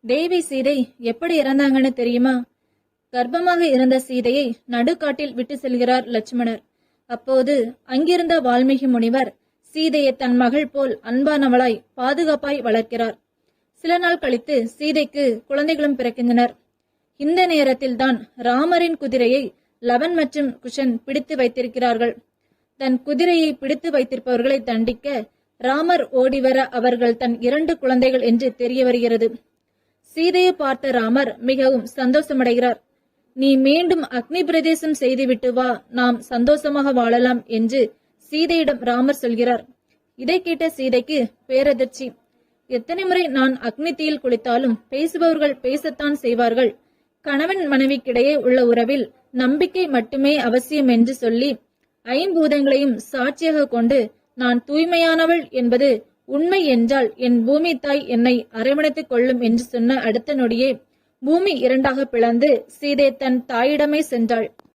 தேவி சீதை எப்படி இறந்தாங்கன்னு தெரியுமா? கர்ப்பமாக இருந்த சீதையை நடுக்காட்டில் விட்டு செல்கிறார் லட்சுமணர். அப்போது அங்கிருந்த வால்மீகி முனிவர் சீதையை தன் மகள் போல் அன்பானவளாய் பாதுகாப்பாய் வளர்க்கிறார். சில நாள் கழித்து சீதைக்கு குழந்தைகளும் பிறக்கின்றனர். இந்த நேரத்தில் தான் ராமரின் குதிரையை லவன் மற்றும் குஷன் பிடித்து வைத்திருக்கிறார்கள். தன் குதிரையை பிடித்து வைத்திருப்பவர்களை தண்டிக்க ராமர் ஓடிவர அவர்கள் தன் 2 குழந்தைகள் என்று தெரிய வருகிறது. சீதையை பார்த்த ராமர் மிகவும் சந்தோஷமடைகிறார். நீ மீண்டும் அக்னி பிரதேசம் செய்துவிட்டு வா, நாம் சந்தோஷமாக வாழலாம் என்று சீதையிடம் ராமர் சொல்கிறார். இதை கேட்ட சீதைக்கு பேரதிர்ச்சி. எத்தனை முறை நான் அக்னி தீயில் குளித்தாலும் பேசுபவர்கள் பேசத்தான் செய்வார்கள். கணவன் மனைவிக்கிடையே உள்ள உறவில் நம்பிக்கை மட்டுமே அவசியம் என்று சொல்லி 5 பூதங்களையும் சாட்சியாக கொண்டு நான் தூய்மையானவள் என்பது உண்மை என்றால் என் பூமி தாய் என்னை அரவணைத்துக் கொள்ளும் என்று சொன்ன அடுத்த நொடியே பூமி 2ஆக பிளந்து சீதை தன் தாயிடமே சென்றாள்.